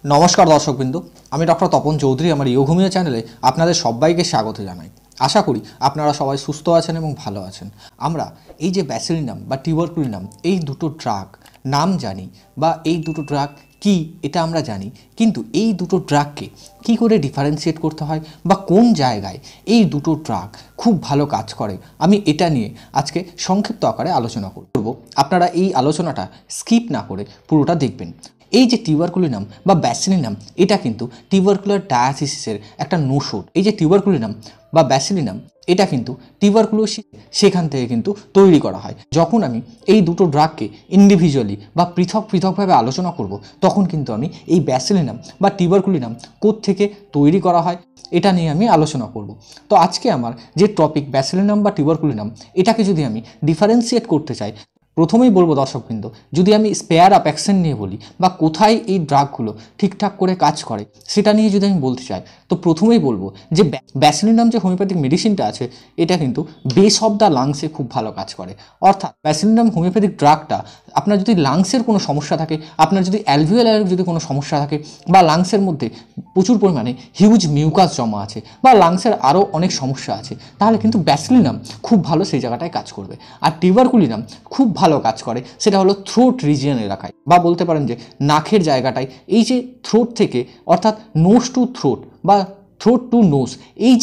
নমস্কার দর্শকবৃন্দ, আমি ডক্টর তপন চৌধুরী। আমার ইয়োগমিয়া চ্যানেলে আপনাদের সবাইকে স্বাগত জানাই। আশা করি আপনারা সবাই সুস্থ আছেন এবং ভালো আছেন। আমরা এই যে ব্যাসিলিনাম বা টিউবারকুলিনাম এই দুটো ড্রাগ নাম জানি বা এই দুটো ড্রাগ কি এটা আমরা জানি, কিন্তু এই দুটো ড্রাগকে কী করে ডিফারেন্সিয়েট করতে হয় বা কোন জায়গায় এই দুটো ড্রাগ খুব ভালো কাজ করে, আমি এটা নিয়ে আজকে সংক্ষিপ্ত আকারে আলোচনা করব। আপনারা এই আলোচনাটা স্কিপ না করে পুরোটা দেখবেন। এই যে টিউবারকুলিনাম বা ব্যাসিলিনাম, এটা কিন্তু টিউবারকুলার ডায়াসিসের একটা নোসোড। এই যে টিউবারকুলিনাম বা ব্যাসিলিনাম, এটা কিন্তু টিউবারকুলোসিস সেখান থেকে কিন্তু তৈরি করা হয়। যখন আমি এই দুটো ড্রাগকে ইন্ডিভিজুয়ালি বা পৃথকভাবে আলোচনা করব, তখন কিন্তু আমি এই ব্যাসিলিনাম বা টিউবারকুলিনাম কোত্থেকে তৈরি করা হয় এটা নিয়ে আমি আলোচনা করব। তো আজকে আমার যে টপিক ব্যাসিলিনাম বা টিউবারকুলিনাম, এটাকে যদি আমি ডিফারেন্সিয়েট করতে চাই, প্রথমেই বলবো দর্শকবৃন্দ, যদি আমি স্পেয়ার আপ অ্যাকশন নিয়ে বলি বা কোথায় এই ড্রাগগুলো ঠিকঠাক করে কাজ করে সেটা নিয়ে যদি আমি বলতে চাই, তো প্রথমেই বলবো যে ব্যাসিলিনাম যে হোমিওপ্যাথিক মেডিসিনটা আছে, এটা কিন্তু বেস অফ দ্য লাংসে খুব ভালো কাজ করে। অর্থাৎ ব্যাসিলিনাম হোমিওপ্যাথিক ড্রাগটা আপনার যদি লাংসের কোনো সমস্যা থাকে, আপনার যদি অ্যালভিওলারের যদি কোনো সমস্যা থাকে, বা লাংসের মধ্যে প্রচুর পরিমাণে হিউজ মিউকাস জমা আছে, বা লাংসের আরও অনেক সমস্যা আছে, তাহলে কিন্তু ব্যাসিলিনাম খুব ভালো সেই জায়গাটায় কাজ করবে। আর টিউবারকুলিনাম খুব ভালো কাজ করে সেটা হলো থ্রোট রিজিয়ন এলাকায়, বা বলতে পারেন যে নাকের জায়গাটায়। এই যে থ্রোট থেকে অর্থাৎ নোজ টু থ্রোট বা থ্রোট টু নোজ, এই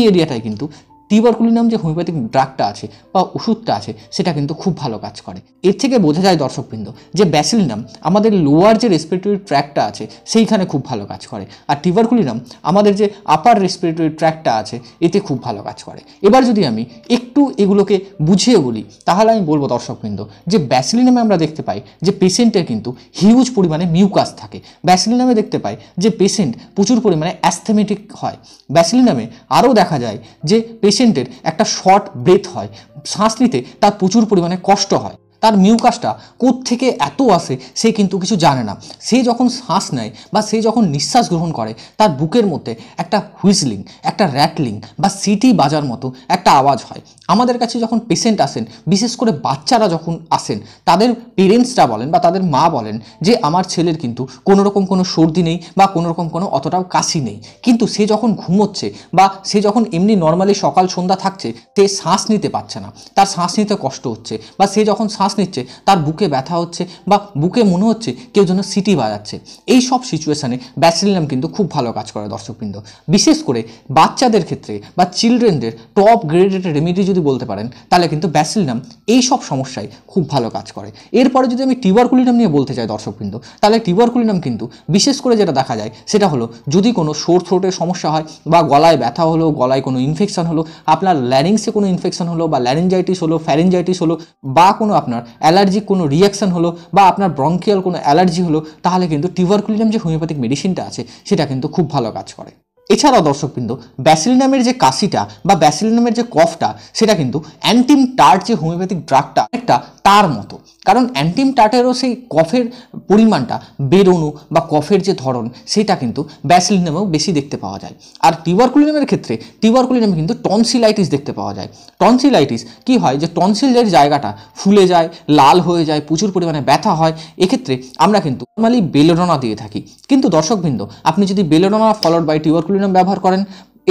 এরিয়াটায় কিন্তু টিউবারকুলিনাম যে হোমিওপ্যাথিক ড্রাগটা আছে বা ওষুধটা আছে, সেটা কিন্তু খুব ভালো কাজ করে। এর থেকে বোঝা যায় দর্শকবৃন্দ যে ব্যাসিলিনাম আমাদের লোয়ার যে রেসপিরেটরি ট্র্যাক্টটা আছে সেইখানে খুব ভালো কাজ করে, আর টিউবারকুলিনাম আমাদের যে আপার রেসপিরেটরি ট্র্যাক্টটা আছে এতে খুব ভালো কাজ করে। এবার যদি আমি একটু এগুলোকে বুঝিয়ে বলি, তাহলে আমি বলবো দর্শকবৃন্দ যে ব্যাসিলিনামে আমরা দেখতে পাই যে পেশেন্টের কিন্তু হিউজ পরিমাণে মিউকাস থাকে। ব্যাসিলিনামে দেখতে পাই যে পেশেন্ট প্রচুর পরিমাণে অ্যাস্থেমেটিক হয়। ব্যাসিলিনামে আরও দেখা যায় যে পেশেন্টের একটা শর্ট ব্রেথ হয়, শ্বাস নিতে তার প্রচুর পরিমাণে কষ্ট হয়। তার মিউকাসটা কোত্থেকে এত আসে সে কিন্তু কিছু জানে না। সে যখন শ্বাস নেয় বা সে যখন নিঃশ্বাস গ্রহণ করে, তার বুকের মধ্যে একটা হুইসলিং, একটা র্যাটলিং বা সিটি বাজার মতো একটা আওয়াজ হয়। আমাদের কাছে যখন পেশেন্ট আসেন, বিশেষ করে বাচ্চারা যখন আসেন, তাদের পেরেন্টসরা বলেন বা তাদের মা বলেন যে আমার ছেলের কিন্তু কোনোরকম কোনো সর্দি নেই বা কোনোরকম কোনো অতটাও কাশি নেই, কিন্তু সে যখন ঘুমোচ্ছে বা সে যখন এমনি নর্মালি সকাল সন্ধ্যা থাকছে, সে শ্বাস নিতে পারছে না, তার শ্বাস নিতে কষ্ট হচ্ছে, বা সে যখন শ্বাস নিচ্ছে তার বুকে ব্যথা হচ্ছে বা বুকে মনে হচ্ছে কেউ যেন সিটি বাজাচ্ছে। এই সব সিচুয়েশানে ব্যাসিলিনাম কিন্তু খুব ভালো কাজ করে দর্শকবৃন্দ। বিশেষ করে বাচ্চাদের ক্ষেত্রে বা চিলড্রেনদের টপ গ্রেডেড রেমেডি যদি বলতে পারেন, তাহলে কিন্তু ব্যাসিলিনাম এই সব সমস্যায় খুব ভালো কাজ করে। এরপরে যদি আমি টিউবারকুলিনাম নিয়ে বলতে চাই দর্শকবৃন্দ, তাহলে টিউবারকুলিনাম কিন্তু বিশেষ করে যেটা দেখা যায় সেটা হলো যদি কোনো সোর থ্রোটের সমস্যা হয়, বা গলায় ব্যথা হলো, গলায় কোনো ইনফেকশন হলো, আপনার ল্যারিংসে কোনো ইনফেকশন হলো, বা ল্যারিঞ্জাইটিস হলো, ফ্যারিঞ্জাইটিস হলো, বা কোনো আপনার অ্যালার্জিক কোনো রিয়াকশন হলো, বা আপনার ব্রঙ্কিয়াল কোনো অ্যালার্জি হলো, তাহলে কিন্তু টিউবারকুলিনাম যে হোমিওপ্যাথিক মেডিসিনটা আছে সেটা কিন্তু খুব ভালো কাজ করে। এছাড়াও দর্শকবৃন্দ, ব্যাসিলিনামের যে কাশিটা বা ব্যাসিলিনামের যে কফটা, সেটা কিন্তু অ্যান্টিম টার্ট যে হোমিওপ্যাথিক ড্রাগটা একটা তার মতো। কারণ অ্যান্টিম টার্টেরও সেই কফের পরিমাণটা বেরোনো বা কফের যে ধরন, সেটা কিন্তু ব্যাসিলিনামেও বেশি দেখতে পাওয়া যায়। আর টিউবারকুলিনামের ক্ষেত্রে টিউবারকুলিনামে কিন্তু টনসিলাইটিস দেখতে পাওয়া যায়। টনসিলাইটিস কি হয়, যে টনসিলের জায়গাটা ফুলে যায়, লাল হয়ে যায়, প্রচুর পরিমাণে ব্যথা হয়। এক্ষেত্রে আমরা কিন্তু নর্মালি বেলোডোনা দিয়ে থাকি, কিন্তু দর্শকবৃন্দ আপনি যদি বেলোডোনা ফলোড বাই টিউবারকুলিনাম ব্যবহার করেন,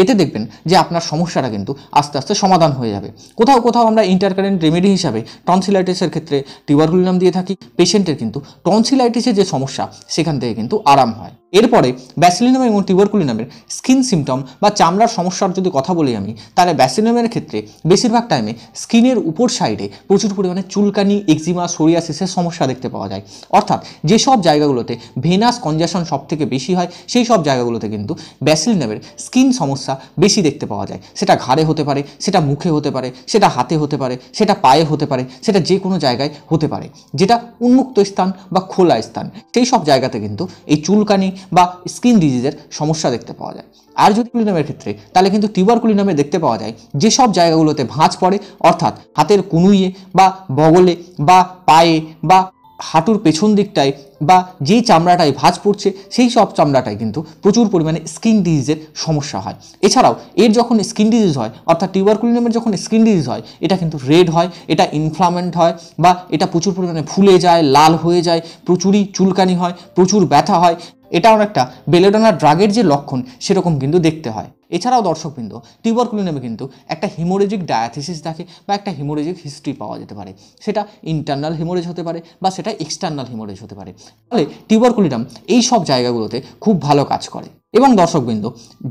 এতে দেখবেন যে আপনার সমস্যাটা কিন্তু আস্তে আস্তে সমাধান হয়ে যাবে। কোথাও কোথাও আমরা ইন্টারকারেন্ট রেমেডি হিসাবে টনসিলাইটিসের ক্ষেত্রে টিউবারকুলিনাম দিয়ে থাকি। পেশেন্টের কিন্তু টনসিলাইটিসের যে সমস্যা সেখান থেকে কিন্তু আরাম হয়। এরপরে ব্যাসিলিনাম এবং টিউবারকুলিনামের স্কিন সিমটম বা চামড়ার সমস্যার যদি কথা বলি আমি, তাহলে ব্যাসিলিনামের ক্ষেত্রে বেশিরভাগ টাইমে স্কিনের উপর সাইডে প্রচুর পরিমাণে চুলকানি, এক্সিমা, সোরিয়াসিসের সমস্যা দেখতে পাওয়া যায়। অর্থাৎ যেসব জায়গাগুলোতে ভেনাস কনজেশন সব থেকে বেশি হয়, সেই সব জায়গাগুলোতে কিন্তু ব্যাসিলিনামের স্কিন সমস্যা বেশি দেখতে পাওয়া যায়। সেটা ঘাড়ে হতে পারে, সেটা মুখে হতে পারে, সেটা হাতে হতে পারে, সেটা পায়ে হতে পারে, সেটা যে কোনো জায়গায় হতে পারে যেটা উন্মুক্ত স্থান বা খোলা স্থান, সেই সব জায়গাতে কিন্তু এই চুলকানি বা স্কিন ডিজিজের সমস্যা দেখতে পাওয়া যায়। আর যদি কুলিনামের ক্ষেত্রে, তাহলে কিন্তু টিউবারকুলিনামে দেখতে পাওয়া যায় যেসব জায়গাগুলোতে ভাঁজ পড়ে, অর্থাৎ হাতের কনুইয়ে বা বগলে বা পায়ে বা হাঁটুর পেছন দিকটায় বা যেই চামড়াটায় ভাঁজ পড়ছে সেই সব চামড়াটায় কিন্তু প্রচুর পরিমাণে স্কিন ডিজিজের সমস্যা হয়। এছাড়াও এর যখন স্কিন ডিজিজ হয়, অর্থাৎ টিউবারকুলিনামের যখন স্কিন ডিজিজ হয়, এটা কিন্তু রেড হয়, এটা ইনফ্লামেন্ট হয়, বা এটা প্রচুর পরিমাণে ফুলে যায়, লাল হয়ে যায়, প্রচুরই চুলকানি হয়, প্রচুর ব্যথা হয়। এটা অনেকটা বেলেডোনা ড্রাগের যে লক্ষণ সেরকম কিন্তু দেখতে হয়। এছাড়াও দর্শকবৃন্দ, টিউবারকুলিনামে কিন্তু একটা হিমোরেজিক ডায়াথিসিস থাকে বা একটা হিমোরেজিক হিস্ট্রি পাওয়া যেতে পারে। সেটা ইন্টারনাল হিমোরেজ হতে পারে বা সেটা এক্সটার্নাল হিমোরেজ হতে পারে। ফলে টিউবারকুলিনাম এই সব জায়গাগুলোতে খুব ভালো কাজ করে। এবং দর্শকবৃন্দ,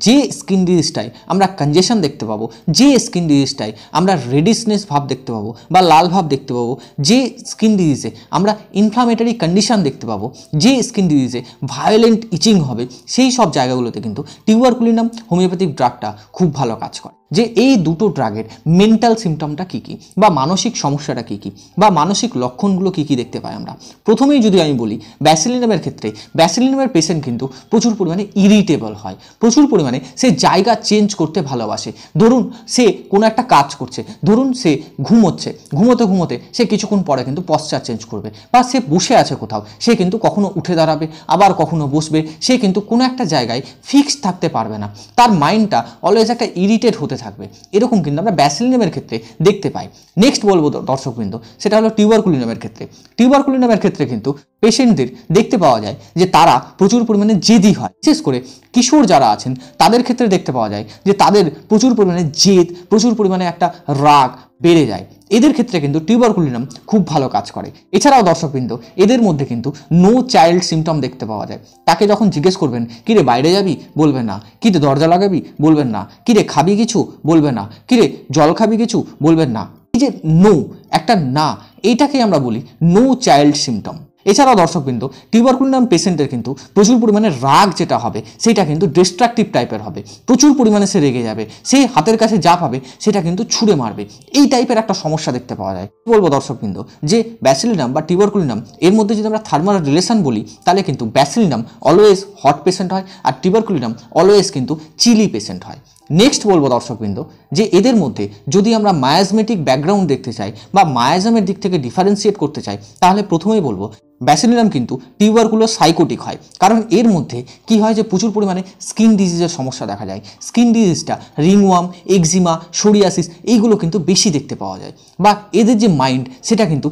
যে স্কিন ডিজিজটায় আমরা কনজেশন দেখতে পাবো, যে স্কিন ডিজিজটায় আমরা রেডিশনেস ভাব দেখতে পাবো বা লাল ভাব দেখতে পাবো, যে স্কিন ডিজিজে আমরা ইনফ্লামেটরি কন্ডিশন দেখতে পাবো, যে স্কিন ডিজিজে ভায়োলেন্ট ইচিং হবে, সেই সব জায়গাগুলোতে কিন্তু টিউবারকুলিনাম হোমিওপ্যাথিক ড্রাগটা খুব ভালো কাজ করে। যে এই দুটো ড্রাগের মেন্টাল সিমটমটা কী কী বা মানসিক সমস্যাটা কী কী বা মানসিক লক্ষণগুলো কী কী দেখতে পাই আমরা। প্রথমেই যদি আমি বলি ব্যাসিলিনামের ক্ষেত্রে, ব্যাসিলিনামের পেশেন্ট কিন্তু প্রচুর পরিমাণে ইরিটেবল হয়, প্রচুর পরিমাণে সে জায়গা চেঞ্জ করতে ভালোবাসে। ধরুন সে কোনো একটা কাজ করছে, ধরুন সে ঘুমোচ্ছে, ঘুমোতে ঘুমোতে সে কিছুক্ষণ পরে কিন্তু পশ্চার চেঞ্জ করবে, বা সে বসে আছে কোথাও, সে কিন্তু কখনো উঠে দাঁড়াবে, আবার কখনো বসবে, সে কিন্তু কোনো একটা জায়গায় ফিক্সড থাকতে পারবে না, তার মাইন্ডটা অলওয়েজ একটা ইরিটেট হতে থাকবে। এরকম কিন্তু আমরা ব্যাসিলিনামের ক্ষেত্রে দেখতে পাই। নেক্সট বলবো দর্শকবৃন্দ, সেটা হলো টিউবারকুলিনামের ক্ষেত্রে। টিউবারকুলিনামের ক্ষেত্রে কিন্তু পেশেন্টদের দেখতে পাওয়া যায় যে তারা প্রচুর পরিমাণে জেদি হয়। বিশেষ করে কিশোর যারা আছেন তাদের ক্ষেত্রে দেখতে পাওয়া যায় যে তাদের প্রচুর পরিমাণে জেদ, প্রচুর পরিমাণে একটা রাগ বেড়ে যায়। এদের ক্ষেত্রে কিন্তু টিউবারকুলিনাম খুব ভালো কাজ করে। এছাড়াও দর্শকবৃন্দ, এদের মধ্যে কিন্তু নো চাইল্ড সিমটম দেখতে পাওয়া যায়। তাকে যখন জিজ্ঞেস করবেন কিরে বাইরে যাবি, বলবেন না। কিরে দরজা লাগাবি, বলবেন না। কিরে খাবি কিছু, বলবে না। কিরে জল খাবি কিছু, বলবেন না। এই যে নো, একটা না, এইটাকে আমরা বলি নো চাইল্ড সিমটম। এছাড়াও দর্শকবৃন্দ, টিউবারকুলিনাম পেশেন্টের কিন্তু প্রচুর পরিমাণে রাগ যেটা হবে সেটা কিন্তু ডিস্ট্রাকটিভ টাইপের হবে। প্রচুর পরিমাণে সে রেগে যাবে, সে হাতের কাছে যা পাবে সেটা কিন্তু ছুঁড়ে মারবে। এই টাইপের একটা সমস্যা দেখতে পাওয়া যায়। বলবো দর্শকবৃন্দ যে ব্যাসিলিনাম বা টিউবারকুলিনাম এর মধ্যে যদি আমরা থার্মাল রিলেশন বলি, তাহলে কিন্তু ব্যাসিলিনাম অলওয়েজ হট পেশেন্ট হয় আর টিউবারকুলিনাম অলওয়েজ কিন্তু চিলি পেশেন্ট হয়। নেক্সট বলবো দর্শকবৃন্দ যে এদের মধ্যে যদি আমরা মায়াজমেটিক ব্যাকগ্রাউন্ড দেখতে চাই বা মায়াজমের দিক থেকে ডিফারেন্সিয়েট করতে চাই, তাহলে প্রথমেই বলবো ব্যাসিলিনাম কিন্তু টিউবারকুলো সাইকোটিক হয়। কারণ এর মধ্যে কি হয় যে প্রচুর পরিমাণে স্কিন ডিজিজের সমস্যা দেখা যায়। স্কিন ডিজিজটা রিংওয়ার্ম, এক্সিমা, সোরিয়াসিস এইগুলো কিন্তু বেশি দেখতে পাওয়া যায়। বা এদের যে মাইন্ড সেটা কিন্তু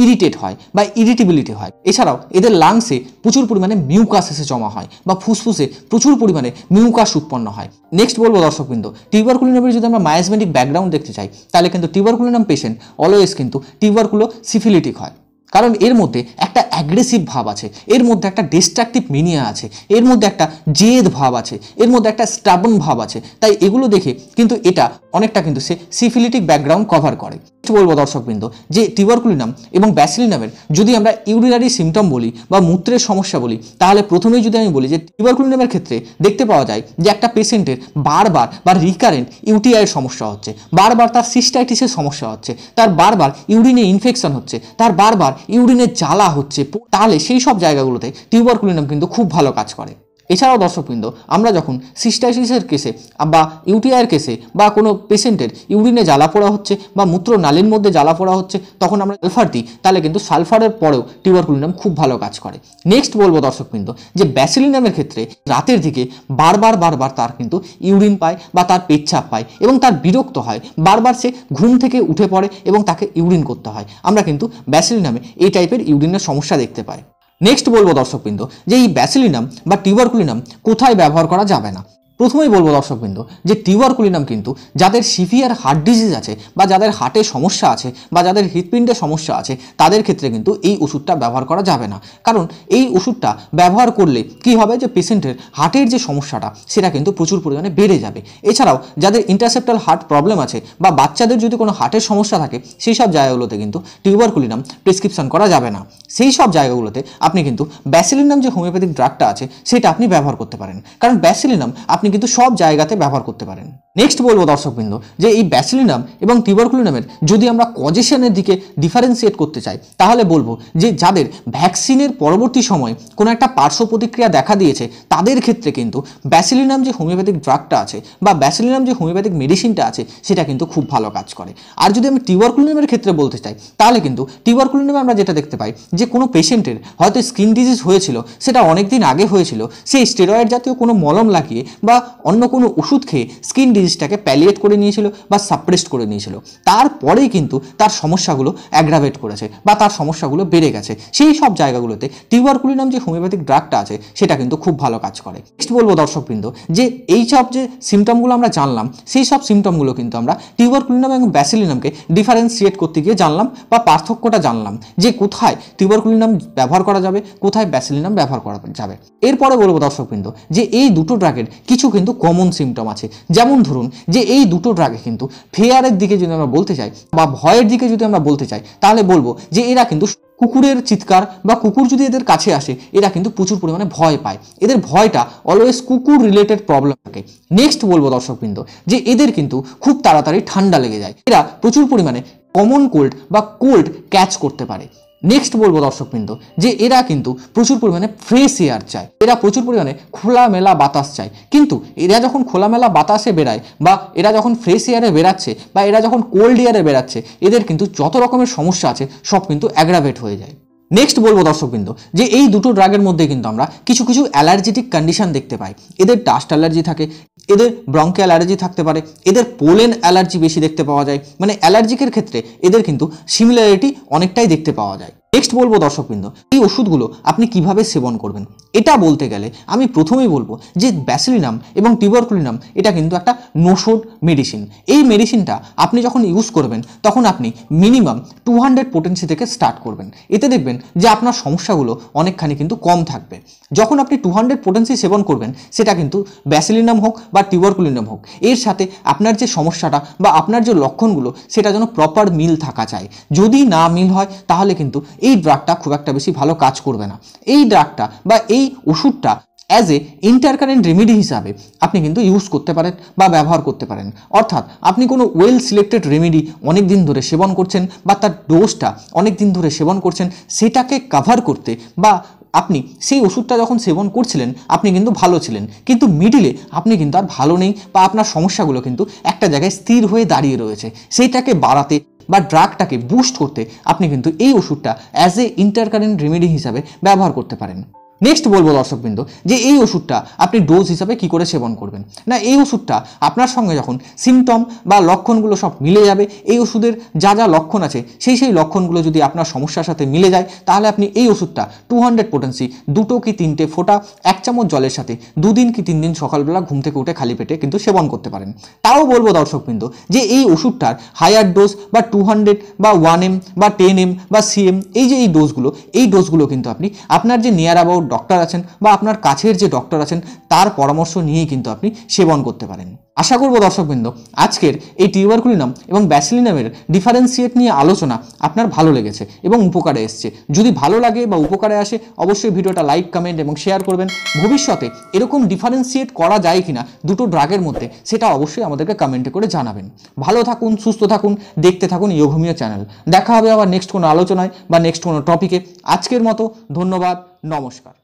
ইরিটেট হয় বা ইরিটেবিলিটি হয়। এছাড়াও এদের লাংসে প্রচুর পরিমাণে মিউকাস এসে জমা হয় বা ফুসফুসে প্রচুর পরিমাণে মিউকাস উৎপন্ন হয়। নেক্সট বলবো দর্শকবৃন্দ, টিউবারকুলিনামের যদি আমরা মায়াজমেটিক ব্যাকগ্রাউন্ড দেখতে চাই, তাহলে কিন্তু টিউবারকুলিনাম পেশেন্ট অলওয়েজ কিন্তু টিউবারকুলো সিফিলিটিক হয়। কারণ এর মধ্যে একটা অ্যাগ্রেসিভ ভাব আছে, এর মধ্যে একটা ডিস্ট্রাকটিভ মিনিয়া আছে, এর মধ্যে একটা জেদ ভাব আছে, এর মধ্যে একটা স্টাবন ভাব আছে। তাই এগুলো দেখে কিন্তু এটা অনেকটা কিন্তু সে সিফিলিটিক ব্যাকগ্রাউন্ড কভার করে। বলবো দর্শকবৃন্দ যে টিউবারকুলিনাম এবং ব্যাসিলিনামের যদি আমরা ইউরিনারি সিমটম বলি বা মূত্রের সমস্যা বলি, তাহলে প্রথমেই যদি আমি বলি যে টিউবারকুলিনামের ক্ষেত্রে দেখতে পাওয়া যায় যে একটা পেশেন্টের বারবার বা রিকারেন্ট ইউটিআইয়ের সমস্যা হচ্ছে, বারবার তার সিস্টাইটিসের সমস্যা হচ্ছে, তার বারবার ইউরিনে ইনফেকশন হচ্ছে, তার বারবার ইউরিনে জ্বালা হচ্ছে, তাহলে সেই সব জায়গাগুলোতে টিউবারকুলিনাম কিন্তু খুব ভালো কাজ করে। এছাড়াও দর্শকবৃন্দ, আমরা যখন সিস্টাইটিসের কেসে বা ইউটিআইয়ের কেসে বা কোনো পেশেন্টের ইউরিনে জ্বালা পোড়া হচ্ছে বা মূত্রনালীর মধ্যে জ্বালা পোড়া হচ্ছে, তখন আমরা সালফার দিই, তাহলে কিন্তু সালফারের পরেও টিউবারকুলিনাম খুব ভালো কাজ করে। নেক্সট বলবো দর্শকবৃন্দ যে ব্যাসিলিনামের ক্ষেত্রে রাতের দিকে বারবার তার কিন্তু ইউরিন পায় বা তার পেচ্ছাপ পায় এবং তার বিরক্ত হয়, বারবার সে ঘুম থেকে উঠে পড়ে এবং তাকে ইউরিন করতে হয়। আমরা কিন্তু ব্যাসিলিনামে এই টাইপের ইউরিনের সমস্যা দেখতে পাই। নেক্সট বলবো দর্শকবৃন্দ যে এই ব্যাসিলিনাম বা টিউবারকুলিনাম কোথায় ব্যবহার করা যাবে না। প্রথমেই বলবো দর্শকবৃন্দ যে টিউবারকুলিনাম কিন্তু যাদের সিভিয়ার হার্ট ডিজিজ আছে বা যাদের হার্টের সমস্যা আছে বা যাদের হৃৎপিণ্ডের সমস্যা আছে, তাদের ক্ষেত্রে কিন্তু এই ওষুধটা ব্যবহার করা যাবে না। কারণ এই ওষুধটা ব্যবহার করলে কি হবে যে পেশেন্টের হার্টের যে সমস্যাটা সেটা কিন্তু প্রচুর পরিমাণে বেড়ে যাবে। এছাড়াও যাদের ইন্টারসেপ্টাল হার্ট প্রবলেম আছে বা বাচ্চাদের যদি কোনো হার্টের সমস্যা থাকে, সেই সব জায়গাগুলোতে কিন্তু টিউবারকুলিনাম প্রেসক্রিপশন করা যাবে না। সেই সব জায়গাগুলোতে আপনি কিন্তু ব্যাসিলিনাম যে হোমিওপ্যাথিক ড্রাগটা আছে সেটা আপনি ব্যবহার করতে পারেন। কারণ ব্যাসিলিনাম আপনি কিন্তু সব জায়গাতে ব্যবহার করতে পারেন। নেক্সট বলবো দর্শকবৃন্দ যে এই ব্যাসিলিনাম এবং টিউবারকুলিনামের যদি আমরা কজেশনের দিকে ডিফারেন্সিয়েট করতে চাই তাহলে বলবো যে যাদের ভ্যাকসিনের পরবর্তী সময় কোনো একটা পার্শ্ব প্রতিক্রিয়া দেখা দিয়েছে তাদের ক্ষেত্রে কিন্তু ব্যাসিলিনাম যে হোমিওপ্যাথিক ড্রাগটা আছে বা ব্যাসিলিনাম যে হোমিওপ্যাথিক মেডিসিনটা আছে সেটা কিন্তু খুব ভালো কাজ করে। আর যদি আমি টিউবারকুলিনামের ক্ষেত্রে বলতে চাই তাহলে কিন্তু টিউবারকুলিনামে আমরা যেটা দেখতে পাই যে কোনো পেশেন্টের হয়তো স্কিন ডিজিজ হয়েছিল, সেটা অনেক দিন আগে হয়েছিল, সেই স্টেরয়েড জাতীয় কোনো মলম লাগিয়ে বা অন্য কোনো ওষুধ খেয়ে স্কিন ডিজিজটাকে প্যালিয়েট করে নিয়েছিল বা সাপ্রেসড করে নিয়েছিল, তারপরেই কিন্তু তার সমস্যাগুলো অ্যাগ্রাভেট করেছে বা তার সমস্যাগুলো বেড়ে গেছে। সেই সব জায়গাগুলোতে টিউবারকুলিনাম যে হোমিওপ্যাথিক ড্রাগটা আছে সেটা কিন্তু খুব ভালো কাজ করে। নেক্সট বলবো দর্শকবৃন্দ যে এই সব যে সিমটমগুলো আমরা জানলাম সেই সব সিমটমগুলো কিন্তু আমরা টিউবারকুলিনাম এবং ব্যাসিলিনামকে ডিফারেন্সিয়েট করতে গিয়ে জানলাম বা পার্থক্যটা জানলাম যে কোথায় টিউবারকুলিনাম ব্যবহার করা যাবে, কোথায় ব্যাসিলিনাম ব্যবহার করা যাবে। এরপরে বলবো দর্শকবৃন্দ যে এই দুটো ড্রাগের কিছু কিন্তু কমন সিমটম আছে। যেমন ধরুন যে এই দুটো ড্রাগে কিন্তু ফেয়ারের দিকে যদি আমরা বলতে চাই বা ভয়ের দিকে যদি আমরা বলতে চাই তাহলে বলবো যে এরা কিন্তু কুকুরের চিৎকার বা কুকুর যদি এদের কাছে আসে এরা কিন্তু প্রচুর পরিমাণে ভয় পায়, এদের ভয়টা অলওয়েজ কুকুর রিলেটেড প্রবলেম থাকে। নেক্সট বলবো দর্শকবৃন্দ যে এদের কিন্তু খুব তাড়াতাড়ি ঠান্ডা লেগে যায়, এরা প্রচুর পরিমাণে কমন কোল্ড বা কোল্ড ক্যাচ করতে পারে। নেক্সট বলবো দর্শকবৃন্দ যে এরা কিন্তু প্রচুর পরিমাণে ফ্রেশ এয়ার চায়, এরা প্রচুর পরিমাণে খোলামেলা বাতাস চায়, কিন্তু এরা যখন খোলামেলা বাতাসে বেরায় বা এরা যখন ফ্রেশ এয়ারে বেরাচ্ছে বা এরা যখন কোল্ড এয়ারে বেরাচ্ছে এদের কিন্তু যত রকমের সমস্যা আছে সব কিন্তু অ্যাগ্রাভেট হয়ে যায়। নেক্সট বলবো দর্শকবৃন্দ যে এই দুটো ড্রাগের মধ্যে কিন্তু আমরা কিছু কিছু অ্যালার্জেটিক কন্ডিশন দেখতে পাই। এদের ডাস্ট অ্যালার্জি থাকে, এদের ব্রঙ্কিয়াল অ্যালার্জি থাকতে পারে, এদের পোলেন অ্যালার্জি বেশি দেখতে পাওয়া যায়, মানে অ্যালার্জিকের ক্ষেত্রে এদের কিন্তু সিমিলারিটি অনেকটাই দেখতে পাওয়া যায়। নেক্সট বলবো দর্শকবৃন্দ এই ওষুধগুলো আপনি কিভাবে সেবন করবেন। এটা বলতে গেলে আমি প্রথমেই বলবো যে ব্যাসিলিনাম এবং টিউবারকুলিনাম এটা কিন্তু একটা নোশোড মেডিসিন। এই মেডিসিনটা আপনি যখন ইউজ করবেন তখন আপনি মিনিমাম 200 পোটেন্সি থেকে স্টার্ট করবেন, এতে দেখবেন যে আপনার সমস্যাগুলো অনেকখানি কিন্তু কম থাকবে। যখন আপনি 200 পোটেন্সি সেবন করবেন সেটা কিন্তু ব্যাসিলিনাম হোক বা টিউবারকুলিনাম হোক, এর সাথে আপনার যে সমস্যাটা বা আপনার যে লক্ষণগুলো সেটা যেন প্রপার মিল থাকা চাই। যদি না মিল হয় তাহলে কিন্তু এই ড্রাগটা খুব একটা বেশি ভালো কাজ করবে না। এই ড্রাগটা বা এই ওষুধটা অ্যাজ এ ইন্টারকারেন্ট রেমেডি হিসাবে আপনি কিন্তু ইউজ করতে পারেন বা ব্যবহার করতে পারেন। অর্থাৎ আপনি কোনো ওয়েল সিলেক্টেড রেমেডি অনেক দিন ধরে সেবন করছেন বা তার ডোজটা অনেক দিন ধরে সেবন করছেন, সেটাকে কভার করতে বা আপনি সেই ওষুধটা যখন সেবন করছিলেন আপনি কিন্তু ভালো ছিলেন, কিন্তু মিডিলে আপনি কিন্তু আর ভালো নেই বা আপনার সমস্যাগুলো কিন্তু একটা জায়গায় স্থির হয়ে দাঁড়িয়ে রয়েছে, সেইটাকে বাড়াতে বা ড্রাগটাকে বুস্ট করতে আপনি কিন্তু এই ওষুধটা অ্যাজ এ ইন্টারকারেন্ট রেমেডি হিসাবে ব্যবহার করতে পারেন। নেক্সট বলবো দর্শকবৃন্দ যে এই ওষুধটা আপনি ডোজ হিসাবে কি করে সেবন করবেন না, এই ওষুধটা আপনার সঙ্গে যখন সিমটম বা লক্ষণগুলো সব মিলে যাবে, এই ওষুধের যা যা লক্ষণ আছে সেই লক্ষণগুলো যদি আপনার সমস্যার সাথে মিলে যায় তাহলে আপনি এই ওষুধটা 200 পোটেন্সি 2 কি 3টে ফোঁটা 1 চামচ জলের সাথে 2 দিন কি 3 দিন সকালবেলা ঘুম থেকে উঠে খালি পেটে কিন্তু সেবন করতে পারেন। তাও বলবো দর্শকবৃন্দ যে এই ওষুধটার হায়ার ডোজ বা 200 বা 1M বা 10M বা CM এই যে এই ডোজগুলো কিন্তু আপনি আপনার যে নিয়ার অ্যাবাউট ডক্টর আছেন বা আপনার কাছের যে ডক্টর আছেন তার পরামর্শ নিয়েই কিন্তু আপনি সেবন করতে পারেন। আশা করব দর্শকবৃন্দ আজকের এই টিউবারকুলিনাম এবং ব্যাসিলিনামের ডিফারেন্সিয়েট নিয়ে আলোচনা আপনার ভালো লেগেছে এবং উপকারে এসছে। যদি ভালো লাগে বা উপকারে আসে অবশ্যই ভিডিওটা লাইক, কমেন্ট এবং শেয়ার করবেন। ভবিষ্যতে এরকম ডিফারেন্সিয়েট করা যায় কিনা দুটো ড্রাগের মধ্যে সেটা অবশ্যই আমাদেরকে কমেন্টে করে জানাবেন। ভালো থাকুন, সুস্থ থাকুন, দেখতে থাকুন ইয়োঘমিও চ্যানেল। দেখা হবে আবার নেক্সট কোনো আলোচনায় বা নেক্সট কোনো টপিকে। আজকের মতো ধন্যবাদ, নমস্কার।